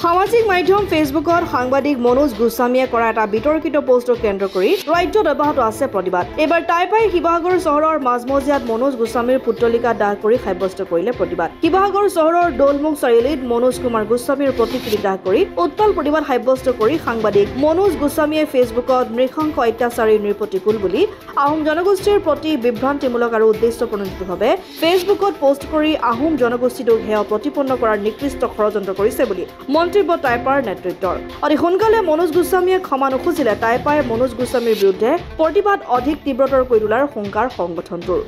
সামাজিক মাধ্যম ফেচবুকত সাংবাদিক মনোজ গোস্বামীয়ে কৰা এটা বিতৰ্কিত পোষ্টক কেন্দ্ৰ কৰি ৰাজ্যত অব্যাহত আছে প্ৰতিবাদ। এবাৰ টাইপাই শিৱসাগৰ চহৰৰ মাজমজিয়াত মনোজ গোস্বামীৰ পুতলিকা দাহ কৰি সাব্যস্ত কৰিলে প্ৰতিবাদ। শিৱসাগৰ চহৰৰ দৌলমুখ চাৰিআলিত মনোজ কুমাৰ গোস্বামীৰ প্ৰতিকৃতি দাহ কৰি উত্তাল প্ৰতিবাদ সাব্যস্ত কৰি সাংবাদিক মনোজ গোস্বামীয়ে ফেচবুকত নৃশংস অত্যাচাৰীৰ নৃপ্ৰতিকূল বুলি আহোম জনগোষ্ঠীৰ প্ৰতি বিভ্ৰান্তিমূলক আৰু উদ্দেশ্যপ্ৰণোদিতভাৱে ফেচবুকত পোষ্ট কৰি আহোম জনগোষ্ঠীটোক হেয় প্ৰতিপন্ন কৰাৰ নিকৃষ্ট ষড়যন্ত্ৰ কৰিছে বুলি মন্তব্য টাইপাৰ নেতৃত্বৰ। অতি সোনকালে মনোজ গোস্বামীয়ে ক্ষমা নুখুজিলে টাইপাই মনোজ গোস্বামীৰ বিৰুদ্ধে প্ৰতিবাদ অধিক তীব্ৰতৰ কৰি তোলাৰ শংকাৰ সংগঠনটোৰ।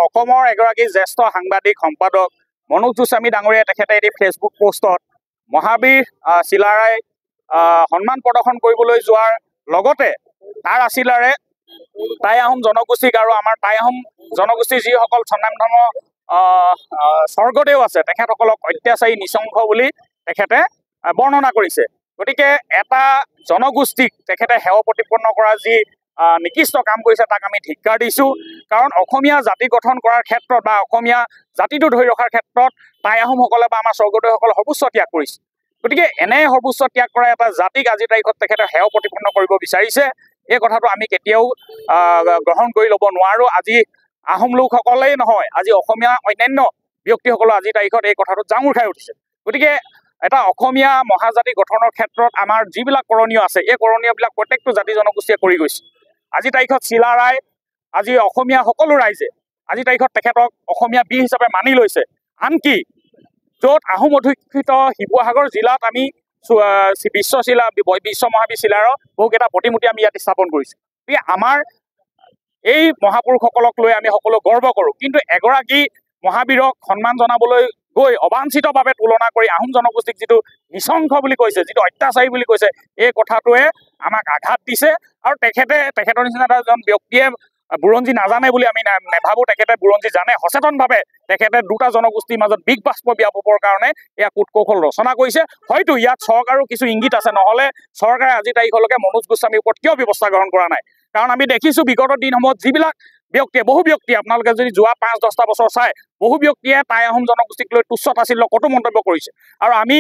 অসমৰ এগৰাকী জ্যেষ্ঠ সাংবাদিক সম্পাদক মনোজ গোস্বামী ডাঙৰীয়াই তেখেতে এটি ফেচবুক পোষ্টত মহাবীৰ চিলাৰাই সন্মান প্ৰদৰ্শন কৰিবলৈ যোৱাৰ লগতে তাৰ আছিলাৰে টাই আহোম জনগোষ্ঠীক আৰু আমাৰ টাই আহোম জনগোষ্ঠীৰ যিসকল স্বনামধন্য স্বৰ্গদেউ আছে তেখেতসকলক অত্যাচাৰী নৃশংস বুলি তেখেতে বৰ্ণনা কৰিছে। গতিকে এটা জনগোষ্ঠীক তেখেতে সেৱা প্ৰতিপন্ন কৰা যি নিকৃষ্ট কাম কৰিছে তাক আমি ধিক্কাৰ দিছোঁ। কাৰণ অসমীয়া জাতি গঠন কৰাৰ ক্ষেত্ৰত বা অসমীয়া জাতিটো ধৰি ৰখাৰ ক্ষেত্ৰত টাই আহোমসকলে বা আমাৰ স্বৰ্গদেউসকলে সৰ্বোচ্চ ত্যাগ কৰিছে। গতিকে এনে সৰ্বোচ্চ ত্যাগ কৰা এটা জাতিক আজিৰ তাৰিখত তেখেতে সেৱা প্ৰতিপন্ন কৰিব বিচাৰিছে, এই কথাটো আমি কেতিয়াও গ্ৰহণ কৰি ল'ব নোৱাৰোঁ। আজি আহোম লোকসকলেই নহয়, আজি অসমীয়া অন্যান্য ব্যক্তিসকলে আজিৰ তাৰিখত এই কথাটোত জাঙুৰ খাই উঠিছে। গতিকে এটা অসমীয়া মহাজাতি গঠনৰ ক্ষেত্ৰত আমাৰ যিবিলাক কৰণীয় আছে এই কৰণীয়বিলাক প্ৰত্যেকটো জাতি জনগোষ্ঠীয়ে কৰি গৈছে। আজিৰ তাৰিখত চিলাৰাই আজি অসমীয়া সকলো ৰাইজে আজিৰ তাৰিখত তেখেতক অসমীয়া বীৰ হিচাপে মানি লৈছে। আনকি য'ত আহোম অধ্যুষিত শিৱসাগৰ জিলাত আমি বিশ্ব মহাবীৰ চিলাৰৰ বহুকেইটা প্ৰতিমূৰ্তি আমি ইয়াত স্থাপন কৰিছোঁ। গতিকে আমাৰ এই মহাপুৰুষসকলক লৈ আমি সকলো গৰ্ব কৰোঁ, কিন্তু এগৰাকী মহাবীৰক সন্মান জনাবলৈ গৈ অবাঞ্ছিতভাৱে তুলনা কৰি আহোম জনগোষ্ঠীক যিটো নৃশংস বুলি কৈছে, যিটো অত্যাচাৰী বুলি কৈছে, এই কথাটোৱে আমাক আঘাত দিছে। আৰু তেখেতৰ নিচিনা এজন ব্যক্তিয়ে বুৰঞ্জী নাজানে বুলি আমি নাভাবোঁ। তেখেতে বুৰঞ্জী জানে, সচেতনভাৱে তেখেতে দুটা জনগোষ্ঠীৰ মাজত বিগ বাষ্প বিয়পাবৰ কাৰণে এয়া কূটকৌশল ৰচনা কৰিছে। হয়তো ইয়াত চৰকাৰৰ কিছু ইংগিত আছে, নহ'লে চৰকাৰে আজিৰ তাৰিখলৈকে মনোজ গোস্বামীৰ ওপৰত কিয় ব্যৱস্থা গ্ৰহণ কৰা নাই? কাৰণ আমি দেখিছোঁ বিগত দিনসমূহত যিবিলাক বহু ব্যক্তিয়ে আপোনালোকে যদি যোৱা ৫-১০টা বছৰ চাই বহু ব্যক্তিয়ে টাই আহোম জনগোষ্ঠীক লৈ তুচ্ছ তাচ্ছিল্য কটু মন্তব্য কৰিছে। আৰু আমি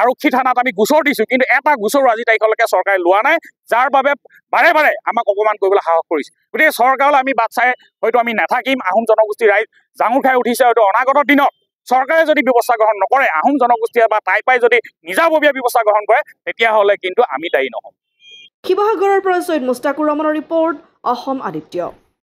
আৰক্ষী থানাত আমি গোচৰ দিছোঁ, কিন্তু এটা গোচৰো আজি তাৰিখলৈকে চৰকাৰে লোৱা নাই, যাৰ বাবে বাৰে বাৰে আমাক অপমান কৰিবলৈ সাহস কৰিছে। গতিকে চৰকাৰলৈ আমি বাট চাই হয়তো আমি নাথাকিম। আহোম জনগোষ্ঠীৰ ৰাইজ জাঙুৰ খাই উঠিছে। হয়তো অনাগত দিনত চৰকাৰে যদি ব্যৱস্থা গ্ৰহণ নকৰে, আহোম জনগোষ্ঠীয়ে বা টাইপাই যদি নিজাববীয়া ব্যৱস্থা গ্ৰহণ কৰে, তেতিয়াহ'লে কিন্তু আমি দায়ী নহ'ম। শিৱসাগৰৰ পৰা ছৈয়দ মুস্তাকুৰ ৰহমানৰ ৰিপৰ্ট, অসম আদিত্য।